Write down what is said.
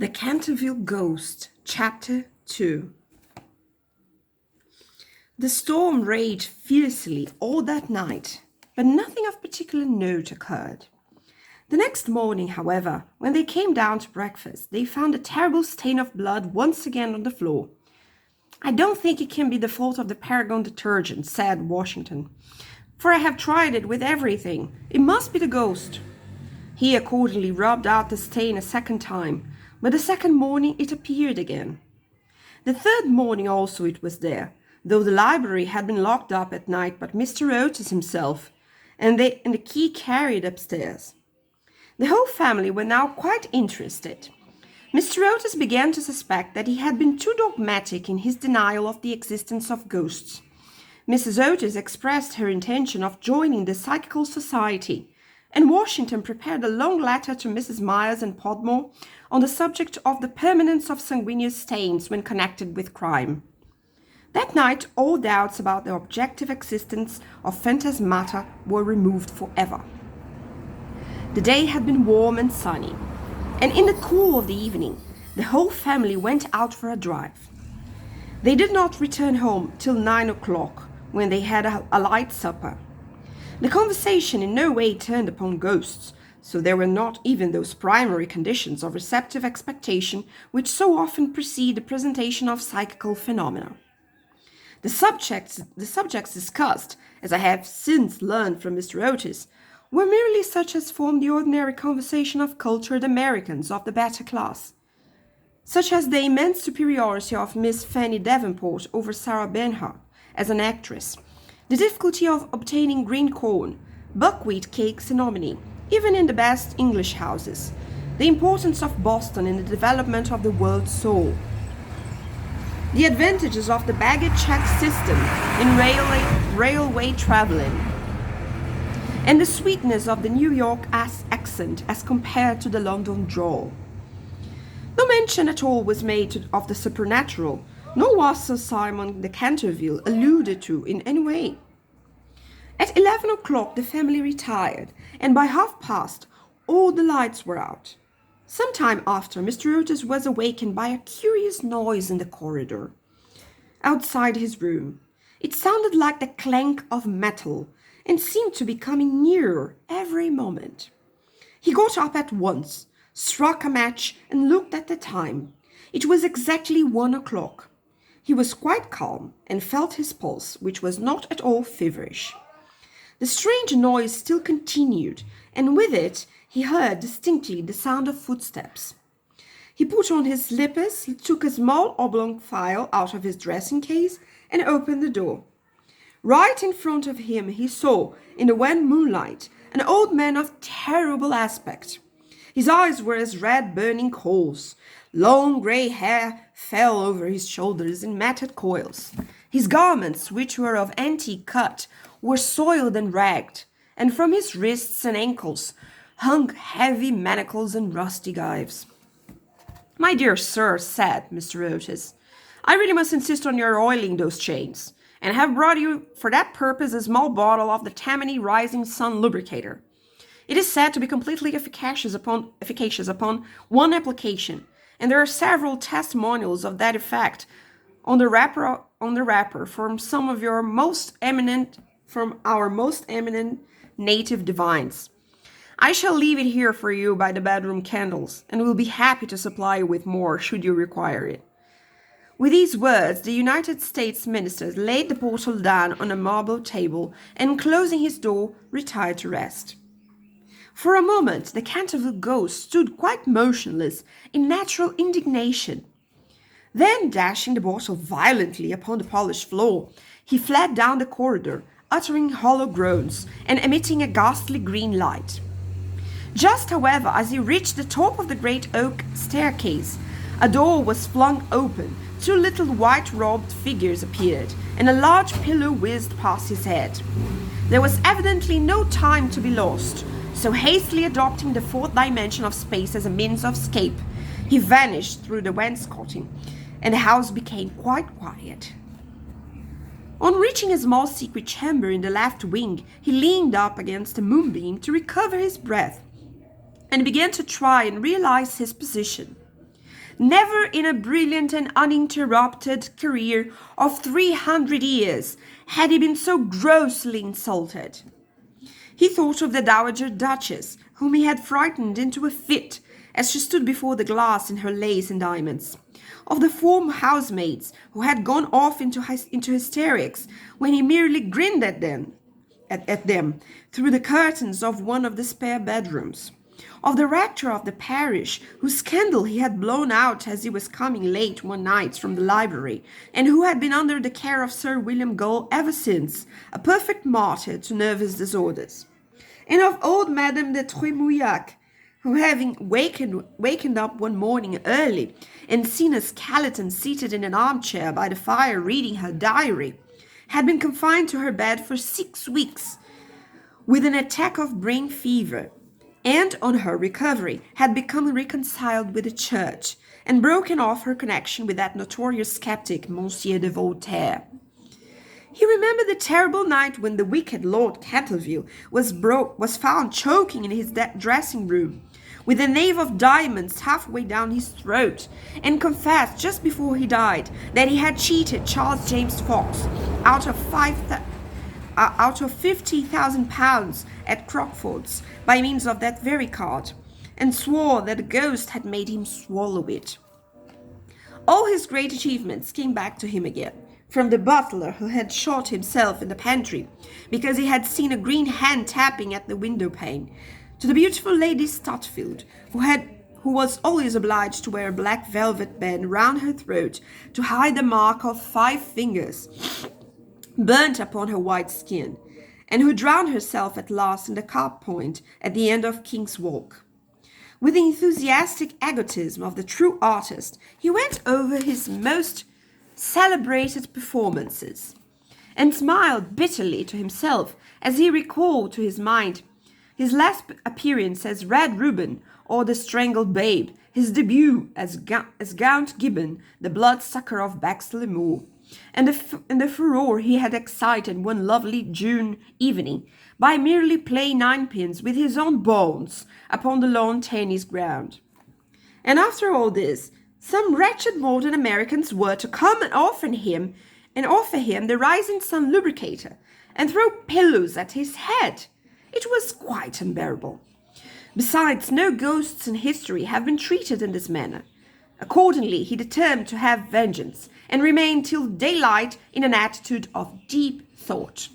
The Canterville Ghost, Chapter 2. The storm raged fiercely all that night, but nothing of particular note occurred. The next morning, however, when they came down to breakfast, they found a terrible stain of blood once again on the floor. "I don't think it can be the fault of the Paragon detergent," said Washington, "for I have tried it with everything. It must be the ghost." He accordingly rubbed out the stain a second time, but the second morning it appeared again. The third morning also it was there, though the library had been locked up at night by Mr. Otis himself, and the key carried upstairs. The whole family were now quite interested. Mr. Otis began to suspect that he had been too dogmatic in his denial of the existence of ghosts. Mrs. Otis expressed her intention of joining the Psychical Society, and Washington prepared a long letter to Mrs. Myers and Podmore on the subject of the permanence of sanguineous stains when connected with crime. That night, all doubts about the objective existence of phantasmata were removed forever. The day had been warm and sunny, and in the cool of the evening, the whole family went out for a drive. They did not return home till 9 o'clock, when they had a light supper. The conversation in no way turned upon ghosts, so there were not even those primary conditions of receptive expectation which so often precede the presentation of psychical phenomena. The subjects discussed, as I have since learned from Mr. Otis, were merely such as form the ordinary conversation of cultured Americans of the better class, such as the immense superiority of Miss Fanny Davenport over Sarah Bernhardt as an actress, the difficulty of obtaining green corn, buckwheat cakes and hominy, even in the best English houses, the importance of Boston in the development of the world's soul, the advantages of the baggage check system in railway traveling, and the sweetness of the New York accent as compared to the London drawl. No mention at all was made of the supernatural, nor was Sir Simon de Canterville alluded to in any way. At 11 o'clock the family retired, and by past all the lights were out. Some time after, Mr. Otis was awakened by a curious noise in the corridor outside his room. It sounded like the clank of metal, and seemed to be coming nearer every moment. He got up at once, struck a match, and looked at the time. It was exactly 1 o'clock. He was quite calm, and felt his pulse, which was not at all feverish. The strange noise still continued, and with it he heard distinctly the sound of footsteps. He put on his slippers, took a small oblong file out of his dressing case, and opened the door. Right in front of him he saw, in the wan moonlight, an old man of terrible aspect. His eyes were as red burning coals. Long grey hair fell over his shoulders in matted coils. His garments, which were of antique cut, were soiled and ragged, and from his wrists and ankles hung heavy manacles and rusty gyves. "My dear sir," said Mr. Otis, "I really must insist on your oiling those chains, and have brought you for that purpose a small bottle of the Tammany Rising Sun lubricator. It is said to be completely efficacious upon one application, and there are several testimonials of that effect on the wrapper from our most eminent native divines. I shall leave it here for you by the bedroom candles, and will be happy to supply you with more should you require it." With these words, the United States minister laid the bottle down on a marble table, and closing his door, retired to rest. For a moment, the Canterville ghost stood quite motionless in natural indignation. Then, dashing the bottle violently upon the polished floor, he fled down the corridor, uttering hollow groans and emitting a ghastly green light. Just, however, as he reached the top of the great oak staircase, a door was flung open, 2 little white-robed figures appeared, and a large pillow whizzed past his head. There was evidently no time to be lost, so hastily adopting the 4th dimension of space as a means of escape, he vanished through the wainscoting, and the house became quite quiet. On reaching a small secret chamber in the left wing, he leaned up against a moonbeam to recover his breath, and began to try and realize his position. Never in a brilliant and uninterrupted career of 300 years had he been so grossly insulted. He thought of the Dowager Duchess, whom he had frightened into a fit as she stood before the glass in her lace and diamonds, of the former housemaids who had gone off into hysterics when he merely grinned at them through the curtains of one of the spare bedrooms, of the rector of the parish whose candle he had blown out as he was coming late one night from the library, and who had been under the care of Sir William Gull ever since, a perfect martyr to nervous disorders, and of old Madame de Tremouillac, who, having wakened up one morning early and seen a skeleton seated in an armchair by the fire reading her diary, had been confined to her bed for 6 weeks with an attack of brain fever, and on her recovery had become reconciled with the church and broken off her connection with that notorious skeptic, Monsieur de Voltaire. He remembered the terrible night when the wicked Lord Canterville was found choking in his dressing room, with a knave of diamonds halfway down his throat, and confessed just before he died that he had cheated Charles James Fox out of £50,000 at Crockford's by means of that very card, and swore that a ghost had made him swallow it. All his great achievements came back to him again, from the butler who had shot himself in the pantry because he had seen a green hand tapping at the window pane, to the beautiful Lady Stutfield, who was always obliged to wear a black velvet band round her throat to hide the mark of 5 fingers burnt upon her white skin, and who drowned herself at last in the Carp Point at the end of King's Walk. With the enthusiastic egotism of the true artist, he went over his most celebrated performances, and smiled bitterly to himself as he recalled to his mind his last appearance as Red Reuben or the Strangled Babe, his debut as Gaunt Gibbon, the bloodsucker of Bexley Moor, and the furore he had excited one lovely June evening by merely playing ninepins with his own bones upon the lawn tennis ground. And after all this, some wretched modern Americans were to come and offer him the rising sun lubricator and throw pillows at his head. It was quite unbearable. Besides, no ghosts in history have been treated in this manner. Accordingly, he determined to have vengeance, and remained till daylight in an attitude of deep thought.